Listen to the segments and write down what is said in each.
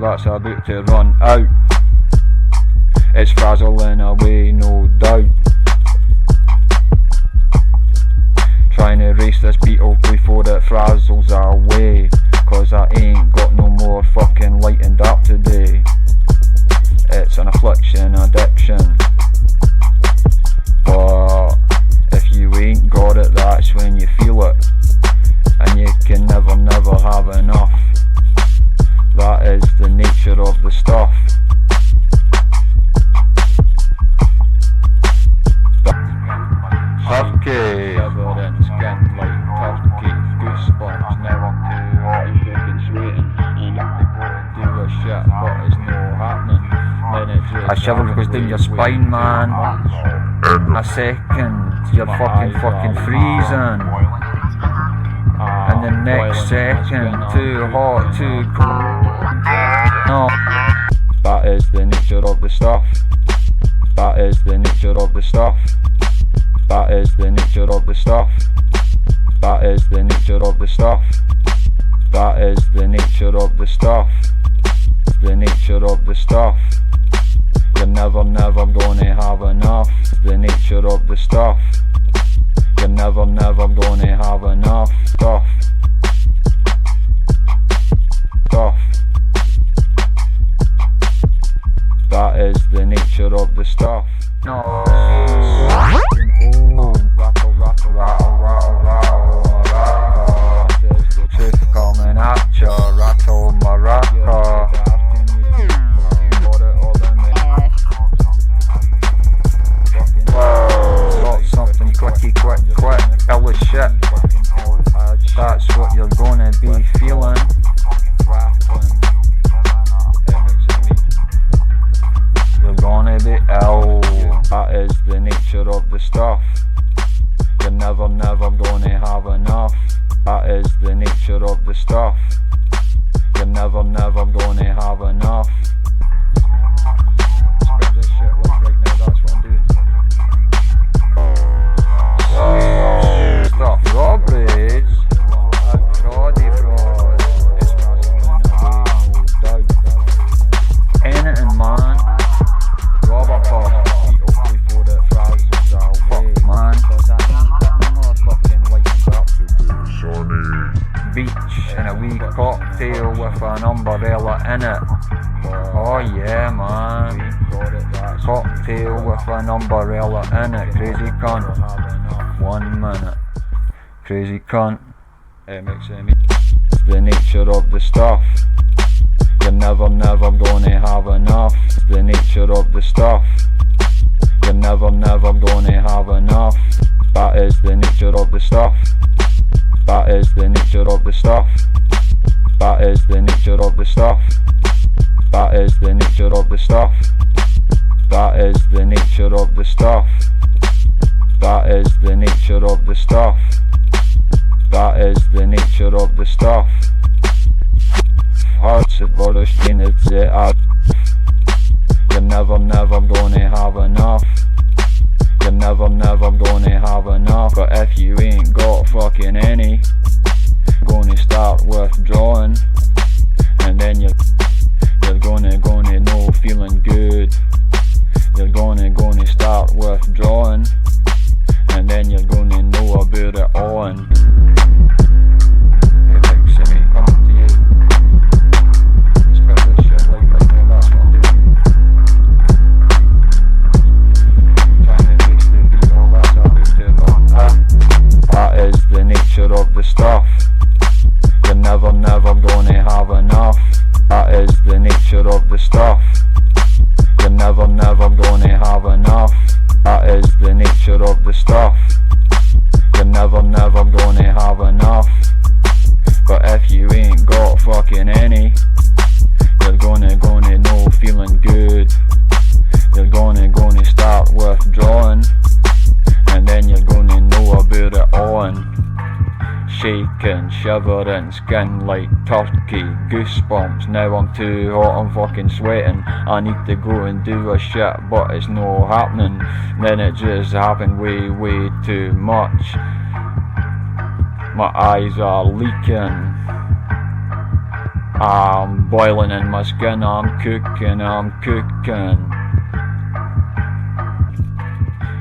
that's about to run out. It's frazzling away, no doubt. Trying to race this beetle before it frazzles away, cause I ain't got no more fucking lightened up today. It's an affliction, addiction, but if you ain't got it, that's when you feel it, and you can never have enough. That is the nature of the stuff. Turkey, covered in skin like turkey, goosebumps, now I'm too hot, you fucking sweating, and if they go and do a shit, but it's no happening, then it just a shiver goes down your spine, man. In a second, you're fucking freezing, and the next second, too hot, too cold. No, that is the nature of the stuff. That is the nature of the stuff. That is the nature of the stuff. That is the nature of the stuff. That is the nature of the stuff. The nature of the stuff. You're never gonna have enough. The nature of the stuff. You're never gonna have enough. Stuff. Stuff. That is the nature of the stuff. No. Rattle, rattle, rattle, rattle, rattle, rattle. There's the truth coming at ya. Rattle, maraca. Got it all in me. Got something quicky, quick, ill as shit. That's what you're gonna be feeling. You're gonna be ill. That is the nature of the stuff. You're never gonna have enough. That is the nature of the stuff. You're never gonna have enough. Spit this shit like right now, that's what I'm doing. Stuff robberies. Fraudy fraud. It's frazzling away, no doubt. Anything, man. Robber puff. Beetle before it frazzles away. Man. Beach and a wee cocktail with an umbrella in it. Oh yeah, man. Cocktail with an umbrella in it. Crazy cunt. 1 minute. Crazy cunt. MxMe. The nature of the stuff. You're never gonna have enough. The nature of the stuff. You're never gonna have enough. That is the nature of the stuff. That is the nature of the stuff. That is the nature of the stuff. That is the nature of the stuff. That is the nature of the stuff. That is the nature of the stuff. That is the nature of the stuff. Hearts at Borderstein, it's it out. You're never gonna have enough. You're never gonna have enough. But if you ain't got fucking any, gonna start withdrawing, and then you're gonna know feeling good. You're gonna start withdrawing, and then you're gonna know about it on. MxMe, coming to you. Spit this shit like right now, that's what I'm doing. That is the nature of the stuff. You're never gonna have enough. That is the nature of the stuff. You're never gonna have enough. That is the nature of the stuff. You're never gonna have enough. But if you ain't got fucking any, you're gonna know feeling good. You're gonna start withdrawing, and then you're gonna know about it on. Shaking, shivering, skin like turkey, goosebumps, now I'm too hot, I'm fucking sweating. I need to go and do a shit, but it's no happening. Then it just happened way too much. My eyes are leaking. I'm boiling in my skin, I'm cooking.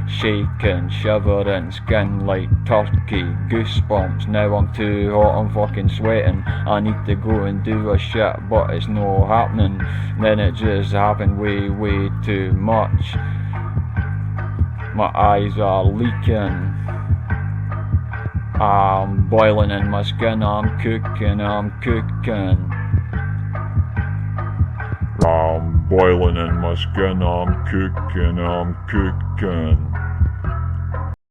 Shaking, shivering, skin like turkey, goosebumps. Now I'm too hot, I'm fucking sweating. I need to go and do a shit, but it's not happening. Then it just happened way too much. My eyes are leaking. I'm boiling in my skin, I'm cooking. I'm boiling in my skin, I'm cooking.